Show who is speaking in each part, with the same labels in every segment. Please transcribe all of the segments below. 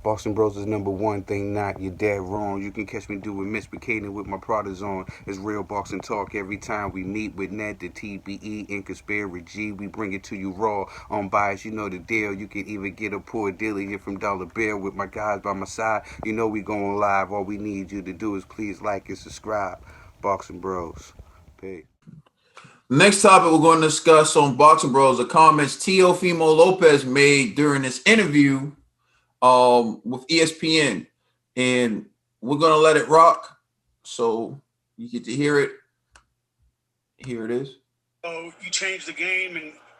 Speaker 1: Boston Bros is number one thing not. You're dead wrong. You can catch me doing misbehaving with my products on. It's real boxing talk every time we meet with Ned, the TBE, and Conspiracy G. We bring it to you raw, unbiased. You know the deal. You can even get a poor dealer here from Dollar Bill with my guys by my side. You know we going live. All we need you to do is please like and subscribe. Boxing Bros. Peace.
Speaker 2: Next topic we're going to discuss on Boxing Bros are comments Teofimo Lopez made during this interview with ESPN, and we're going to let it rock. So you get to hear it. Here it is.
Speaker 3: So you changed the game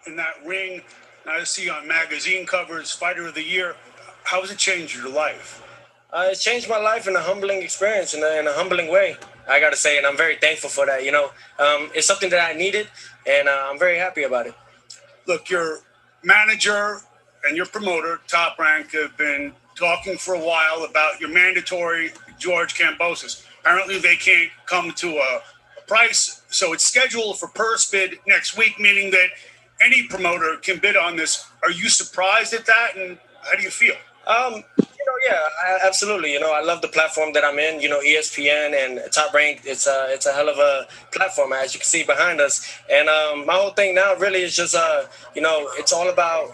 Speaker 3: in that ring. I see on magazine covers, Fighter of the Year. How has it changed your life?
Speaker 4: It's changed my life in a humbling experience, in a humbling way, I got to say, and I'm very thankful for that. It's something that I needed, and I'm very happy about it.
Speaker 3: Look, your manager and your promoter, Top Rank, have been talking for a while about your mandatory George Kambosos. Apparently, they can't come to a price, so it's scheduled for purse bid next week, meaning that any promoter can bid on this. Are you surprised at that, and how do you feel?
Speaker 4: Absolutely. I love the platform that I'm in. ESPN and Top Rank. It's a hell of a platform, as you can see behind us. And my whole thing now really is just it's all about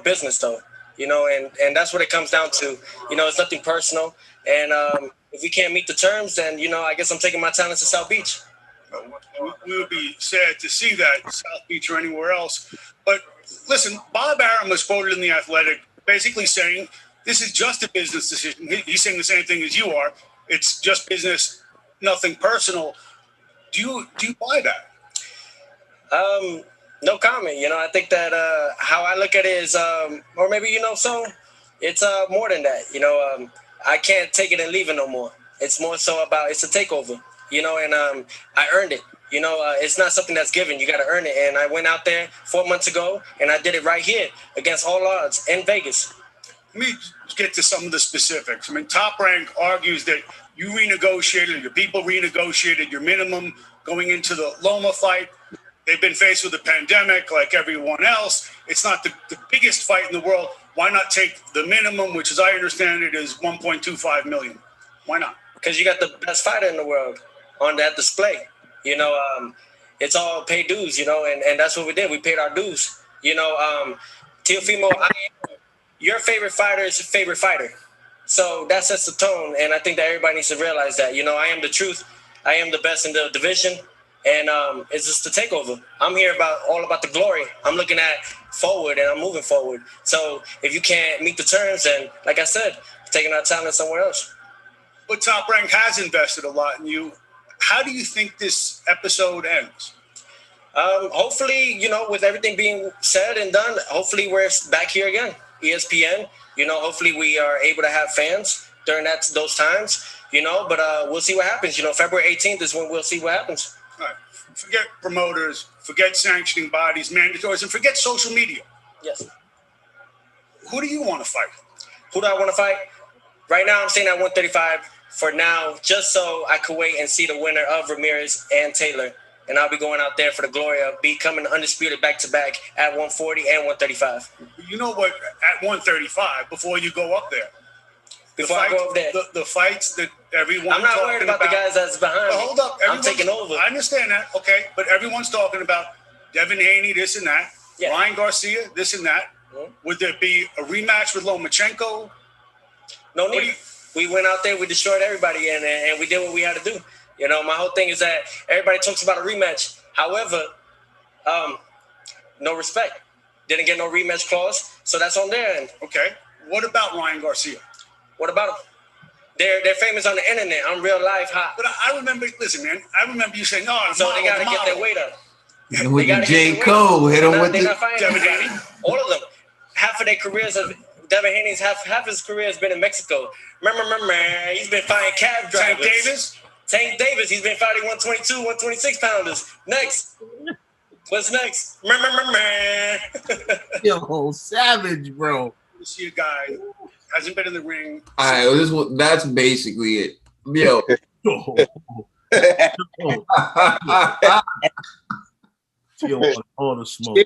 Speaker 4: business though. And that's what it comes down to. It's nothing personal. And if we can't meet the terms, then I guess I'm taking my talents to South Beach.
Speaker 3: We would be sad to see that South Beach or anywhere else. But listen, Bob Arum was quoted in The Athletic basically saying this is just a business decision. He's saying the same thing as you are. It's just business, nothing personal. Do you buy that?
Speaker 4: No comment. I think that how I look at it is, or maybe so it's more than that. I can't take it and leave it no more. It's more so about it's a takeover. And I earned it. It's not something that's given. You got to earn it. And I went out there 4 months ago, and I did it right here against all odds in Vegas.
Speaker 3: Let me get to some of the specifics. I mean, Top Rank argues that you renegotiated, your people renegotiated your minimum going into the Loma fight. They've been faced with a pandemic like everyone else. It's not the biggest fight in the world. Why not take the minimum, which as I understand it is $1.25 million? Why not?
Speaker 4: Because you got the best fighter in the world on that display. It's all pay dues, and that's what we did. We paid our dues. Teofimo, your favorite fighter is your favorite fighter. So that sets the tone, and I think that everybody needs to realize that. I am the truth. I am the best in the division, and it's just the takeover. I'm here all about the glory. I'm looking at forward, and I'm moving forward. So if you can't meet the terms, then, like I said, taking our talent somewhere else.
Speaker 3: But Top Rank has invested a lot in you. How do you think this episode ends?
Speaker 4: Hopefully, with everything being said and done, hopefully we're back here again. ESPN, hopefully we are able to have fans during those times, but we'll see what happens. February 18th is when we'll see what happens.
Speaker 3: All right. Forget promoters, forget sanctioning bodies, mandatories, and forget social media.
Speaker 4: Yes.
Speaker 3: Who do you want to fight?
Speaker 4: Who do I want to fight? Right now, I'm saying at 135 for now, just so I could wait and see the winner of Ramirez and Taylor. And I'll be going out there for the glory of becoming undisputed back-to-back at 140 and 135.
Speaker 3: You know what? At 135, before you go up there.
Speaker 4: Before I go up there.
Speaker 3: The fights that everyone
Speaker 4: I'm not worried about the guys that's behind me.
Speaker 3: Hold up.
Speaker 4: I'm taking over.
Speaker 3: I understand that. Okay. But everyone's talking about Devin Haney, this and that. Yeah. Ryan Garcia, this and that. Mm-hmm. Would there be a rematch with Lomachenko?
Speaker 4: No need. We went out there, we destroyed everybody, and we did what we had to do. My whole thing is that everybody talks about a rematch. However, no respect. Didn't get no rematch clause, so that's on their end.
Speaker 3: Okay. What about Ryan Garcia?
Speaker 4: What about him? They're famous on the internet. I'm real life hot.
Speaker 3: But I remember, listen, man, I remember you saying, no,
Speaker 4: so they got to get their weight up.
Speaker 2: And with the J. Cole, hit him with the...
Speaker 4: Devin Haney. All of them. Half of their careers have... Devin Haney's half his career has been in Mexico. Remember, he's been fighting cab drivers. Tank Davis, he's been fighting 122, 126 pounders. Next. What's next?
Speaker 5: Yo, savage, bro.
Speaker 3: You see a guy hasn't been in the ring.
Speaker 2: All right, that's basically it. Yo.
Speaker 5: Yo, all the smoke.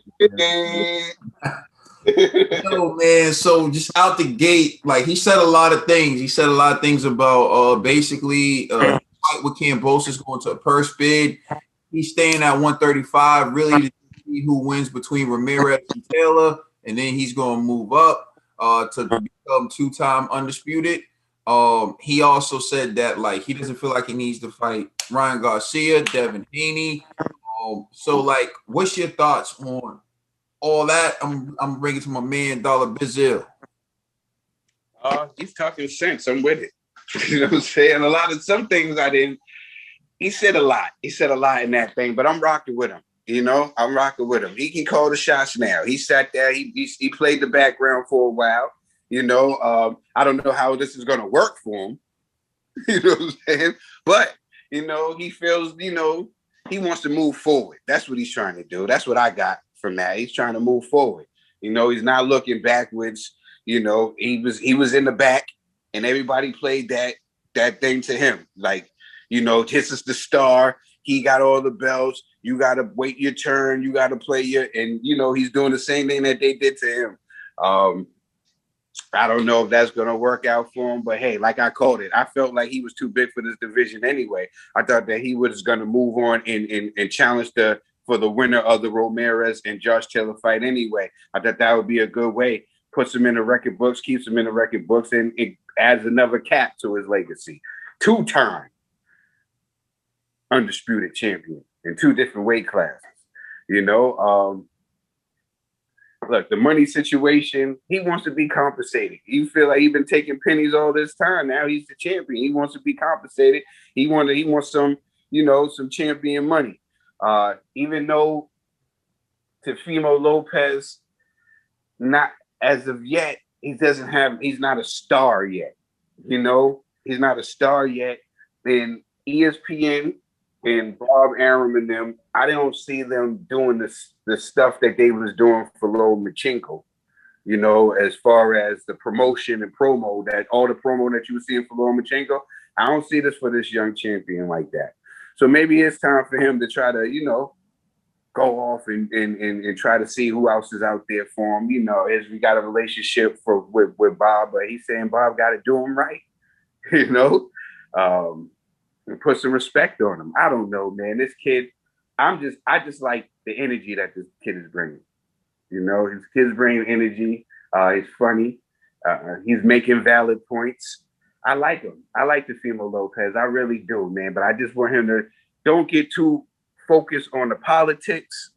Speaker 2: Yo, man, so just out the gate, like he said a lot of things. He said a lot of things about basically fight with Kambosos going to a purse bid. He's staying at 135, really to see who wins between Ramirez and Taylor, and then he's going to move up to become two-time undisputed. He also said that like he doesn't feel like he needs to fight Ryan Garcia, Devin Haney. So like, what's your thoughts on all that? I'm bringing to my man Dollar Bizzle.
Speaker 1: He's talking sense. I'm with it. You know what I'm saying? Some things I didn't. He said a lot. He said a lot in that thing, but I'm rocking with him. You know, I'm rocking with him. He can call the shots now. He sat there. He played the background for a while. You know, I don't know how this is going to work for him. You know what I'm saying? But, you know, he feels, you know, he wants to move forward. That's what he's trying to do. That's what I got from that. He's trying to move forward. You know, he's not looking backwards. You know, he was in the back and everybody played that thing to him. Like, you know, this is the star. He got all the belts. You got to wait your turn. You got to play and, you know, he's doing the same thing that they did to him. I don't know if that's going to work out for him, but hey, like I called it, I felt like he was too big for this division anyway. I thought that he was going to move on and challenge for the winner of the Ramirez and Josh Taylor fight anyway. I thought that would be a good way. Puts him in the record books, keeps him in the record books, and it adds another cap to his legacy. 2-time undisputed champion in 2 different weight classes. You know, look, the money situation, he wants to be compensated. You feel like he's been taking pennies all this time. Now he's the champion. He wants to be compensated. He wants some, you know, some champion money. Even though Teofimo Lopez, not as of yet, he's not a star yet. You know, he's not a star yet. Then ESPN and Bob Arum and them, I don't see them doing the stuff that they was doing for Lomachenko, you know, as far as the promotion and promo, that all the promo that you were seeing for Lomachenko. I don't see this for this young champion like that. So maybe it's time for him to try to, you know, go off and try to see who else is out there for him. You know, as we got a relationship with Bob, but he's saying Bob got to do him right, you know, and put some respect on him. I don't know, man. This kid, I just like the energy that this kid is bringing. You know, his kid's bringing energy. He's funny. He's making valid points. I like him. I like Teofimo Lopez. I really do, man. But I just want him to don't get too focused on the politics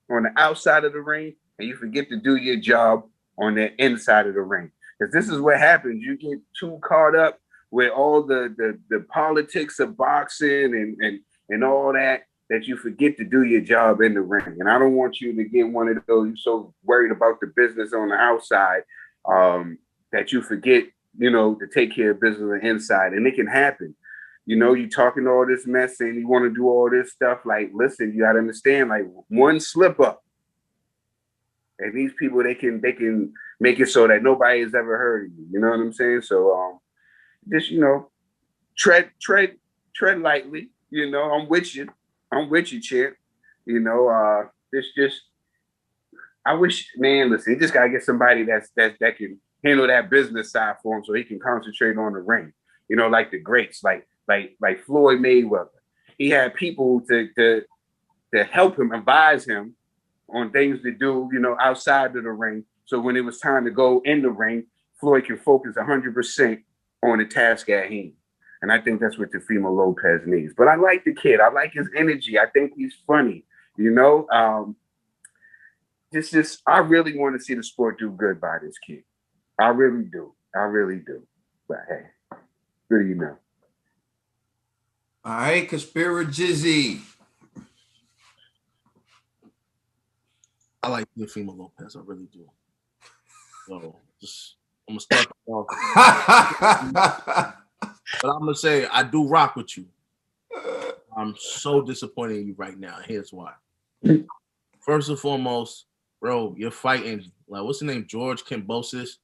Speaker 1: on the outside of the ring, and you forget to do your job on the inside of the ring. Because this is what happens. You get too caught up with all the politics of boxing and all that you forget to do your job in the ring. And I don't want you to get one of those, you're so worried about the business on the outside that you forget, you know, to take care of business on the inside. And it can happen. You know, you talking all this mess and you want to do all this stuff. Like, listen, you got to understand, like, one slip up. And these people, they can make it so that nobody has ever heard of you. You know what I'm saying? So just, you know, tread lightly. You know, I'm with you, champ. You know, I wish, man, listen, he just gotta get somebody that can handle that business side for him so he can concentrate on the ring. You know, like the greats, like Floyd Mayweather. He had people to help him, advise him on things to do, you know, outside of the ring. So when it was time to go in the ring, Floyd can focus 100% on the task at hand. And I think that's what Teofimo Lopez needs. But I like the kid. I like his energy. I think he's funny. You know, I really want to see the sport do good by this kid. I really do. But hey, what do you know?
Speaker 2: All right, Conspirajizzy.
Speaker 5: I like Teofimo Lopez. I really do. So I'm gonna start off. But I'm gonna say I do rock with you. I'm so disappointed in you right now. Here's why. First and foremost, bro, you're fighting like what's the name? George Kambosos.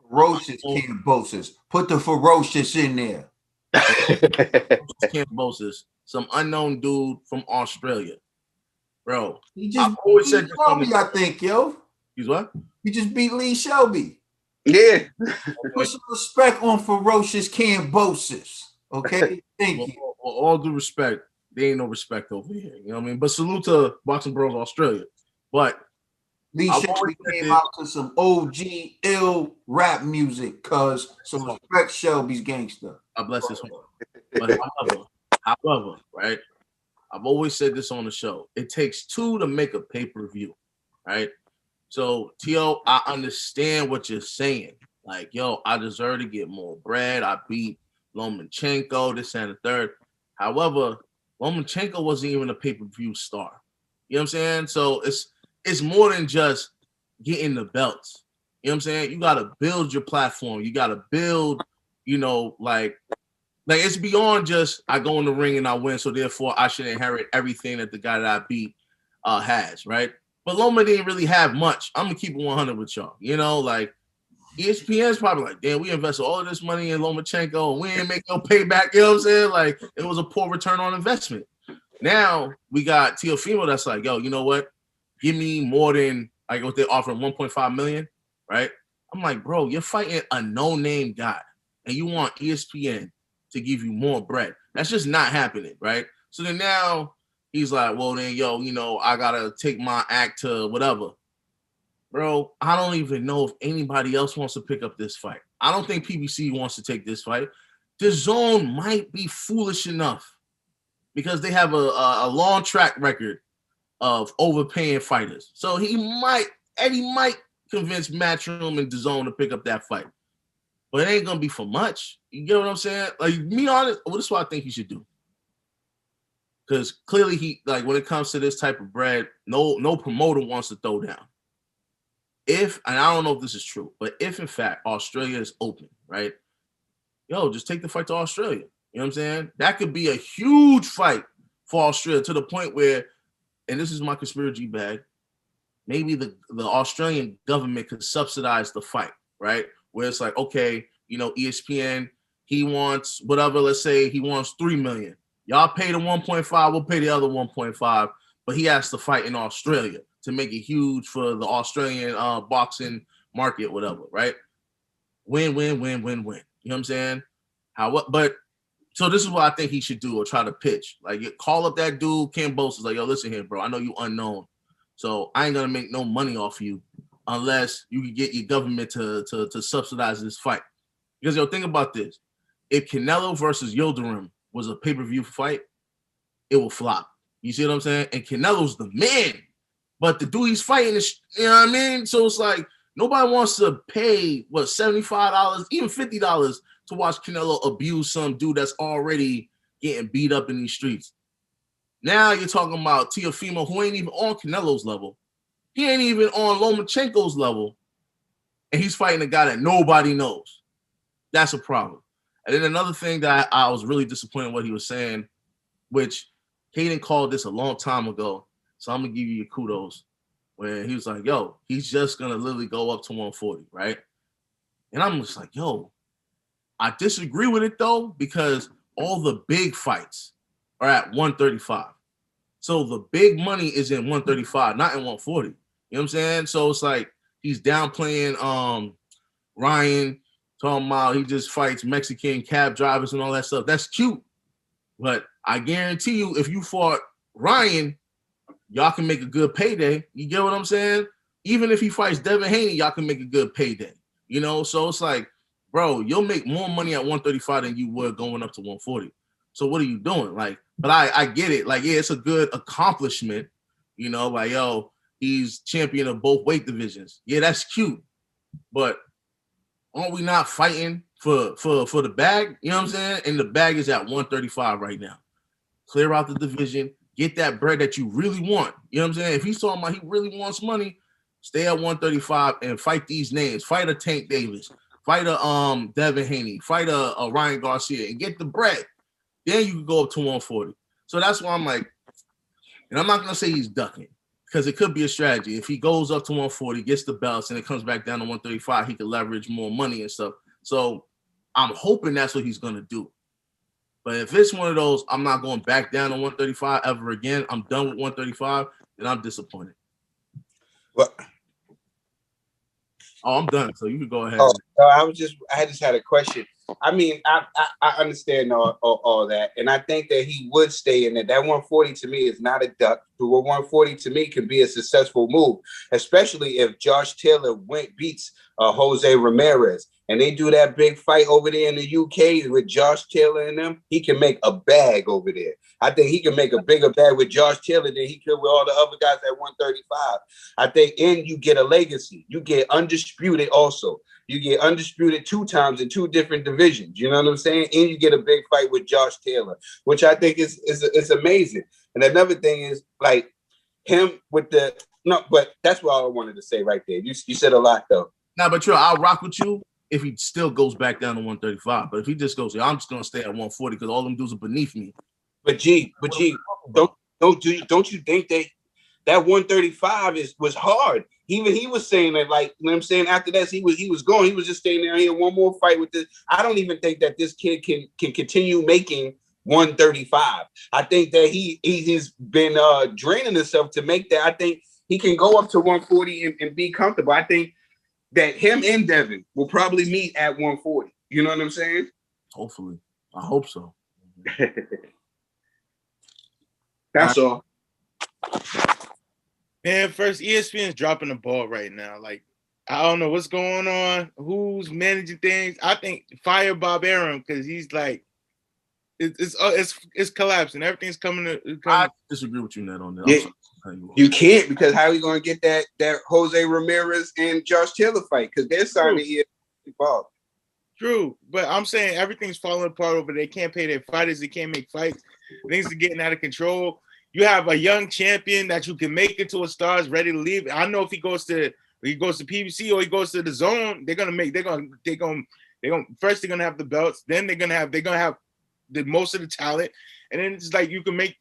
Speaker 2: Ferocious Kambosos. Put the ferocious in there.
Speaker 5: Kambosos, some unknown dude from Australia, bro.
Speaker 2: He just always said this, I think, yo.
Speaker 5: He's what?
Speaker 2: You just beat Lee Shelby.
Speaker 1: Yeah.
Speaker 2: Put some respect on ferocious Cambosis. Okay, thank you.
Speaker 5: All due respect, there ain't no respect over here. You know what I mean? But salute to Boxing Bros Australia. But
Speaker 2: Lee
Speaker 5: I've
Speaker 2: Shelby
Speaker 5: always said
Speaker 2: came
Speaker 5: this-
Speaker 2: out to some OG ill rap music, cause so respect Shelby's gangster.
Speaker 5: God bless his heart. But however, right? I've always said this on the show. It takes two to make a pay-per-view, right? So, Tio, I understand what you're saying. Like, yo, I deserve to get more bread. I beat Lomachenko, this and the third. However, Lomachenko wasn't even a pay-per-view star. You know what I'm saying? So it's more than just getting the belts. You know what I'm saying? You got to build your platform. You got to build, like it's beyond just I go in the ring and I win, so therefore I should inherit everything that the guy that I beat has, right? But Loma didn't really have much. I'm gonna keep it 100 with y'all. Like ESPN's probably like, damn, we invested all of this money in Lomachenko and we ain't make no payback. You know what I'm saying? Like it was a poor return on investment. Now we got Teofimo that's like, yo, you know what? Give me more than like what they're offering 1.5 million, right? I'm like, bro, you're fighting a no-name guy and you want ESPN to give you more bread. That's just not happening, right? So then now he's like, well, then, yo, I got to take my act to whatever. Bro, I don't even know if anybody else wants to pick up this fight. I don't think PBC wants to take this fight. DAZN might be foolish enough because they have a long track record of overpaying fighters. So Eddie might convince Matchroom and DAZN to pick up that fight. But it ain't gonna be for much. You get what I'm saying? Like, me honest, this is what I think he should do. Because clearly he, like, when it comes to this type of bread, no promoter wants to throw down. And I don't know if this is true, but if in fact Australia is open, right? Yo, just take the fight to Australia. You know what I'm saying? That could be a huge fight for Australia to the point where, and this is my conspiracy bag, maybe the Australian government could subsidize the fight, right? Where it's like, okay, ESPN, he wants whatever, let's say he wants 3 million. Y'all pay the 1.5, we'll pay the other 1.5, but he has to fight in Australia to make it huge for the Australian boxing market, whatever, right? Win, win, win, win, win. You know what I'm saying? But so this is what I think he should do or try to pitch. Like, call up that dude, Cambosis, like, yo, listen here, bro. I know you unknown. So I ain't gonna make no money off you unless you can get your government to subsidize this fight. Because, yo, think about this. If Canelo versus Yildirim was a pay-per-view fight, it will flop. You see what I'm saying? And Canelo's the man. But the dude he's fighting is, you know what I mean? So it's like, nobody wants to pay, $75, even $50 to watch Canelo abuse some dude that's already getting beat up in these streets. Now you're talking about Teofimo, who ain't even on Canelo's level. He ain't even on Lomachenko's level. And he's fighting a guy that nobody knows. That's a problem. And then another thing that I was really disappointed in what he was saying, which Hayden called this a long time ago, so I'm going to give you your kudos, when he was like, yo, he's just going to literally go up to 140, right? And I'm just like, yo, I disagree with it, though, because all the big fights are at 135. So the big money is in 135, not in 140. You know what I'm saying? So it's like he's downplaying Ryan, talking about he just fights Mexican cab drivers and all that stuff. That's cute. But I guarantee you, if you fought Ryan, y'all can make a good payday. You get what I'm saying? Even if he fights Devin Haney, y'all can make a good payday. So it's like, bro, you'll make more money at 135 than you would going up to 140. So what are you doing? Like, but I get it. Like, yeah, it's a good accomplishment. Like, yo, he's champion of both weight divisions. Yeah, that's cute. But aren't we not fighting for the bag? You know what I'm saying? And the bag is at 135 right now. Clear out the division. Get that bread that you really want. You know what I'm saying? If he's talking about he really wants money, stay at 135 and fight these names. Fight a Tank Davis. Fight a Devin Haney. Fight a Ryan Garcia and get the bread. Then you can go up to 140. So that's why I'm like, and I'm not going to say he's ducking because it could be a strategy. If he goes up to 140, gets the belts, and it comes back down to 135, he could leverage more money and stuff. So I'm hoping that's what he's going to do. But if it's one of those, I'm not going back down to 135 ever again, I'm done with 135, then I'm disappointed.
Speaker 1: Well,
Speaker 5: Oh, I'm done. So you can go ahead.
Speaker 1: Oh, no, I just had a question. I mean, I understand all that, and I think that he would stay in it. That 140 to me is not a duck. The 140 to me can be a successful move, especially if Josh Taylor beats Jose Ramirez, and they do that big fight over there in the UK with Josh Taylor and them. He can make a bag over there. I think he can make a bigger bag with Josh Taylor than he could with all the other guys at 135. I think, and you get a legacy. You get undisputed also. You get undisputed 2 times in 2 different divisions. You know what I'm saying? And you get a big fight with Josh Taylor, which I think is amazing. And another thing is like him with the no, but that's what I wanted to say right there. You said a lot though.
Speaker 5: Nah, but I'll rock with you if he still goes back down to 135. But if he just goes, I'm just gonna stay at 140 because all them dudes are beneath me.
Speaker 1: But G, don't you think that 135 was hard? Even he was saying that, like, you know what I'm saying? After that, he was going. He was just staying there. He had one more fight with this. I don't even think that this kid can continue making 135. I think that he's been draining himself to make that. I think he can go up to 140 and be comfortable. I think that him and Devin will probably meet at 140. You know what I'm saying?
Speaker 5: Hopefully. I hope so.
Speaker 1: That's all.
Speaker 6: Man, first, ESPN's dropping the ball right now. Like, I don't know what's going on, who's managing things. I think fire Bob Arum because he's like, it's collapsing. Everything's coming.
Speaker 5: I disagree with you, Ned, on that.
Speaker 1: Yeah, you can't, because how are you going to get that Jose Ramirez and Josh Taylor fight? Because they're signing ESPN Bob.
Speaker 6: True, but I'm saying everything's falling apart over there. They can't pay their fighters. They can't make fights. Things are getting out of control. You have a young champion that you can make into a star, is ready to leave. I know if he goes to PBC or he goes to the zone, they're gonna have the belts. Then they're gonna have the most of the talent, and then it's like you can make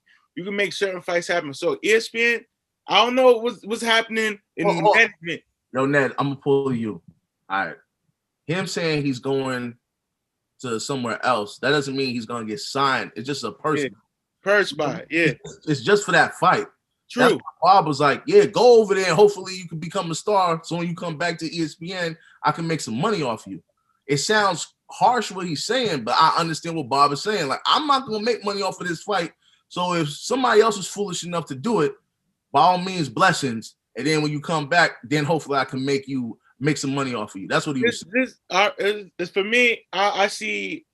Speaker 6: certain fights happen. So ESPN, I don't know what's happening in management.
Speaker 5: Yo, Ned, I'm gonna pull you. All right, him saying he's going to somewhere else, that doesn't mean he's gonna get signed. It's just a person.
Speaker 6: Yeah. Per spot, yeah.
Speaker 5: It's just for that fight.
Speaker 6: True.
Speaker 5: That's why Bob was like, yeah, go over there and hopefully you can become a star. So when you come back to ESPN, I can make some money off you. It sounds harsh what he's saying, but I understand what Bob is saying. Like, I'm not going to make money off of this fight. So if somebody else is foolish enough to do it, by all means, blessings. And then when you come back, then hopefully I can make some money off of you. That's what he was saying.
Speaker 6: This for me, I see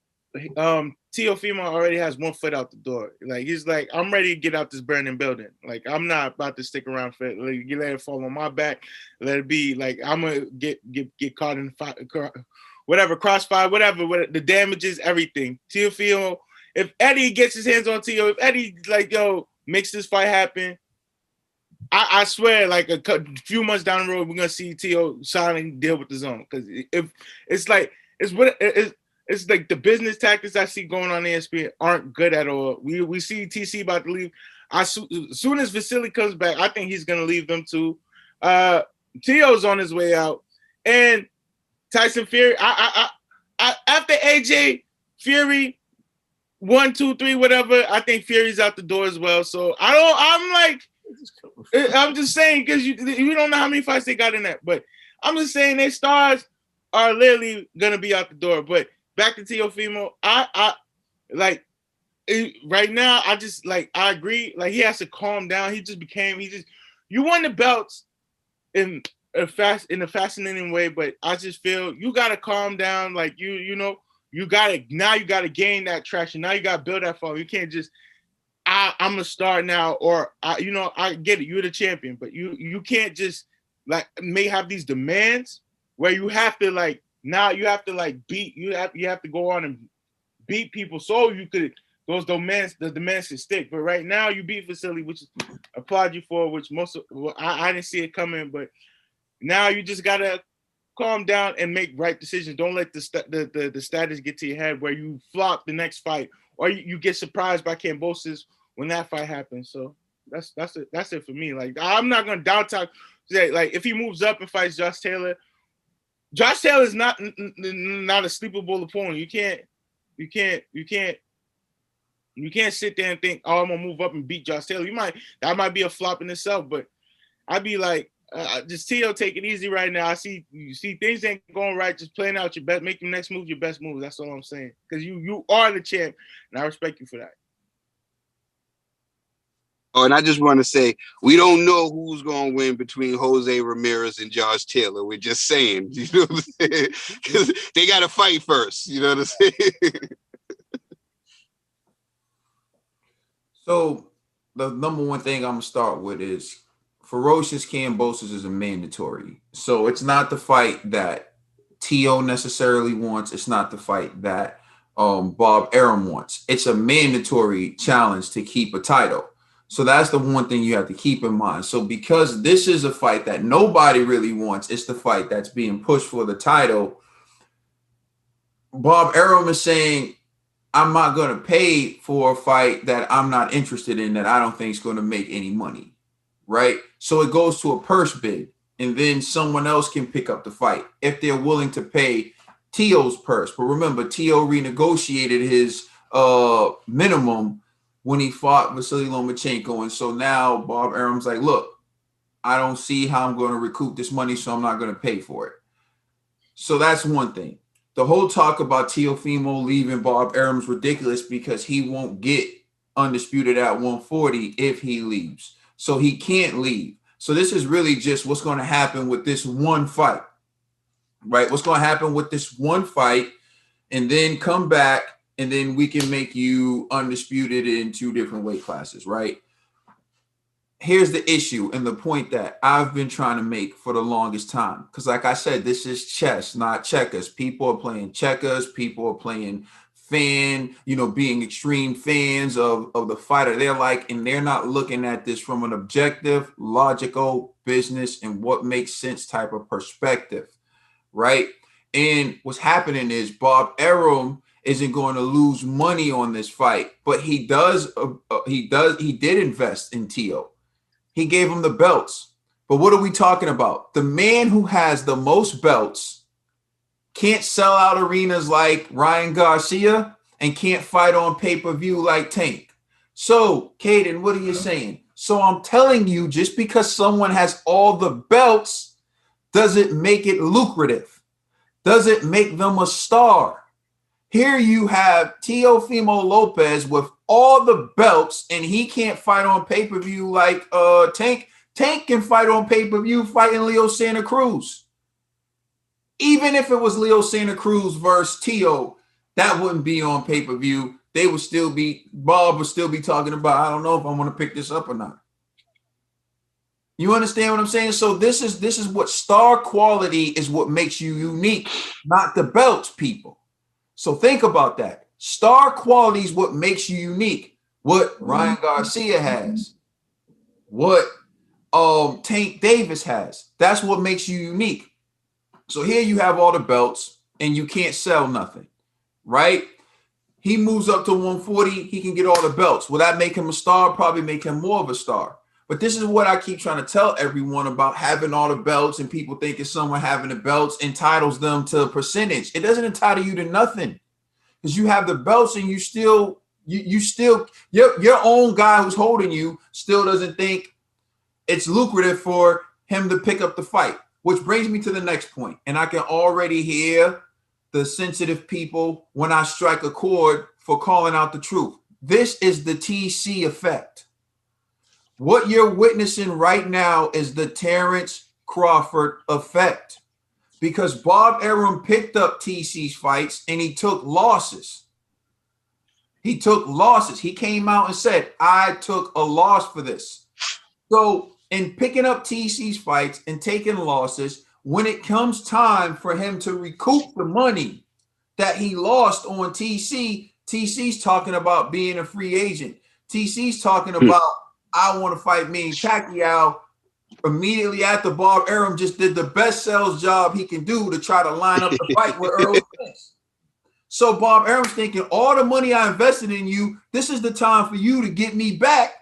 Speaker 6: Teofimo already has 1 foot out the door. Like, he's like, I'm ready to get out this burning building. Like, I'm not about to stick around for it. Like, you let it fall on my back. Let it be. Like, I'm gonna get caught in whatever crossfire, whatever the damages, everything. Teofimo, if Eddie gets his hands on Teo, if Eddie makes this fight happen, I swear, like a few months down the road, we're gonna see Teo signing deal with the zone, because if it's like it's like the business tactics I see going on ESPN aren't good at all. We see TC about to leave. As soon as Vasily comes back, I think he's gonna leave them too. Teo's on his way out, and Tyson Fury. I after AJ Fury 1, 2, 3, whatever, I think Fury's out the door as well. So I'm just saying, because you don't know how many fights they got in that, but I'm just saying their stars are literally gonna be out the door. But back to Teofimo, I like right now. I agree. Like, he has to calm down. You won the belts in a fascinating way, but I just feel you gotta calm down. Like, you gotta gain that traction. Now you gotta build that following. You can't just I'm gonna start now, or I get it. You're the champion, but you can't just may have these demands where you have to beat. You have to go on and beat people so you could the demands should stick. But right now you beat Vasily, which I applaud you for. Which I didn't see it coming, but now you just gotta calm down and make right decisions. Don't let the status get to your head where you flop the next fight, or you get surprised by Kambosos when that fight happens. So that's it for me. Like, I'm not gonna down talk. Like, if he moves up and fights Josh Taylor is not a sleepable opponent. You can't sit there and think, oh, I'm gonna move up and beat Josh Taylor. That might be a flop in itself, but I'd be like, Just Tio, take it easy right now. You see things ain't going right. Just playing out your best, make your next move your best move. That's all I'm saying. Because you are the champ, and I respect you for that.
Speaker 1: Oh, and I just want to say, we don't know who's going to win between Jose Ramirez and Josh Taylor. We're just saying, you know what I'm saying? Because they got to fight first. You know what I'm saying?
Speaker 2: So the number one thing I'm going to start with is Ferocious Kambosos is a mandatory. So it's not the fight that Tio necessarily wants. It's not the fight that Bob Arum wants. It's a mandatory challenge to keep a title. So that's the one thing you have to keep in mind. So because this is a fight that nobody really wants, it's the fight that's being pushed for the title. Bob Arum is saying, I'm not going to pay for a fight that I'm not interested in, that I don't think is going to make any money, right? So it goes to a purse bid, and then someone else can pick up the fight if they're willing to pay Tio's purse. But remember, Tio renegotiated his minimum when he fought Vasily Lomachenko. And so now Bob Arum's like, look, I don't see how I'm going to recoup this money, so I'm not going to pay for it. So that's one thing. The whole talk about Teofimo leaving Bob Arum's ridiculous because he won't get undisputed at 140 if he leaves. So he can't leave. So this is really just what's going to happen with this one fight, right? What's going to happen with this one fight, and then come back, and then we can make you undisputed in 2 different weight classes, right? Here's the issue and the point that I've been trying to make for the longest time. Because like I said, this is chess, not checkers. People are playing checkers. People are playing being extreme fans of the fighter they're like, and they're not looking at this from an objective, logical, business, and what makes sense type of perspective, right? And what's happening is Bob Arum isn't going to lose money on this fight, but he did invest in Tio. He gave him the belts. But what are we talking about? The man who has the most belts can't sell out arenas like Ryan Garcia and can't fight on pay-per-view like Tank. So, Caden, what are you saying? So I'm telling you, just because someone has all the belts doesn't make it lucrative, doesn't make them a star. Here you have Teofimo Lopez with all the belts, and he can't fight on pay-per-view like Tank. Tank can fight on pay-per-view fighting Leo Santa Cruz. Even if it was Leo Santa Cruz versus Tio, that wouldn't be on pay-per-view. Bob would still be talking about, I don't know if I want to pick this up or not. You understand what I'm saying? So this is what star quality is, what makes you unique, not the belts, people. So think about that. Star quality is what makes you unique. What Ryan Garcia has, what Tank Davis has. That's what makes you unique. So here you have all the belts and you can't sell nothing, right? He moves up to 140. He can get all the belts. Will that make him a star? Probably make him more of a star. But this is what I keep trying to tell everyone about having all the belts, and people thinking someone having the belts entitles them to a percentage. It doesn't entitle you to nothing, because you have the belts and your own guy who's holding you still doesn't think it's lucrative for him to pick up the fight, which brings me to the next point. And I can already hear the sensitive people when I strike a chord for calling out the truth. This is the TC effect. What you're witnessing right now is the Terrence Crawford effect, because Bob Arum picked up TC's fights and he took losses. He came out and said, I took a loss for this. So in picking up TC's fights and taking losses, when it comes time for him to recoup the money that he lost on TC's talking about being a free agent. TC's talking about, I want to fight Manny Pacquiao. Immediately after, Bob Arum just did the best sales job he can do to try to line up the fight with Earl Spence. So Bob Arum's thinking, all the money I invested in you, this is the time for you to get me back.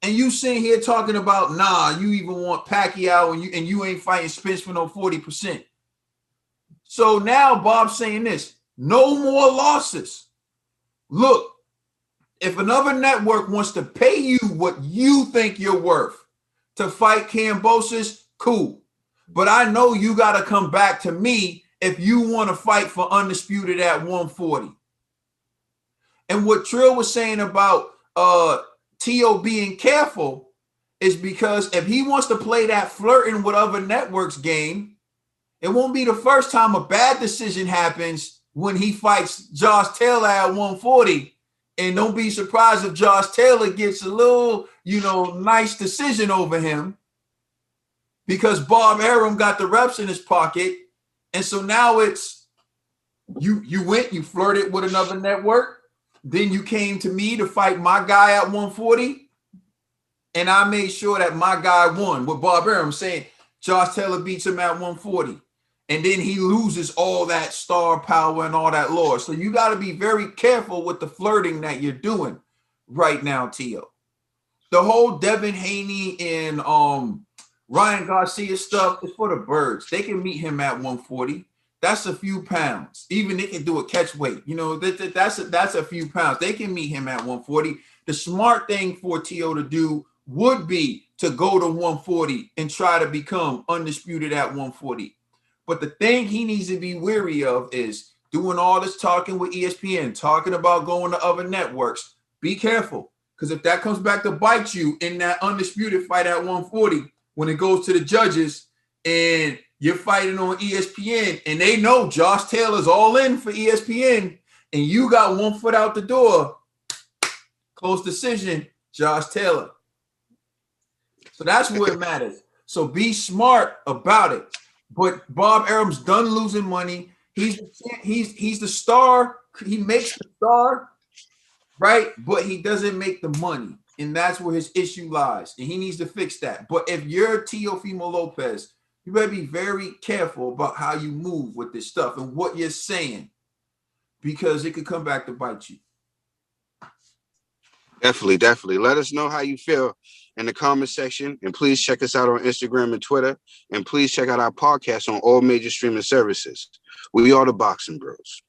Speaker 2: And you sitting here talking about, nah, you even want Pacquiao and you ain't fighting Spence for no 40%. So now Bob's saying this, no more losses. Look, if another network wants to pay you what you think you're worth to fight Kambosos, Cool. But I know you got to come back to me if you want to fight for undisputed at 140. And what Trill was saying about T.O. being careful is because if he wants to play that flirting with other networks game, it won't be the first time a bad decision happens when he fights Josh Taylor at 140. And don't be surprised if Josh Taylor gets a little, nice decision over him because Bob Arum got the reps in his pocket. And so now it's you flirted with another network. Then you came to me to fight my guy at 140. And I made sure that my guy won with Bob Arum saying Josh Taylor beats him at 140. And then he loses all that star power and all that lore. So you got to be very careful with the flirting that you're doing right now, T.O. The whole Devin Haney and Ryan Garcia stuff is for the birds. They can meet him at 140. That's a few pounds. Even they can do a catch weight. That's a few pounds. They can meet him at 140. The smart thing for T.O. to do would be to go to 140 and try to become undisputed at 140. But the thing he needs to be wary of is doing all this talking with ESPN, talking about going to other networks. Be careful, because if that comes back to bite you in that undisputed fight at 140, when it goes to the judges and you're fighting on ESPN and they know Josh Taylor's all in for ESPN and you got one foot out the door, close decision, Josh Taylor. So that's where it matters. So be smart about it. But Bob Arum's done losing money. He's the star. He makes the star, right? But he doesn't make the money. And that's where his issue lies. And he needs to fix that. But if you're Teofimo Lopez, you better be very careful about how you move with this stuff and what you're saying, because it could come back to bite you.
Speaker 1: Definitely. Let us know how you feel in the comment section. And please check us out on Instagram and Twitter. And please check out our podcast on all major streaming services. We are the Boxing Bros.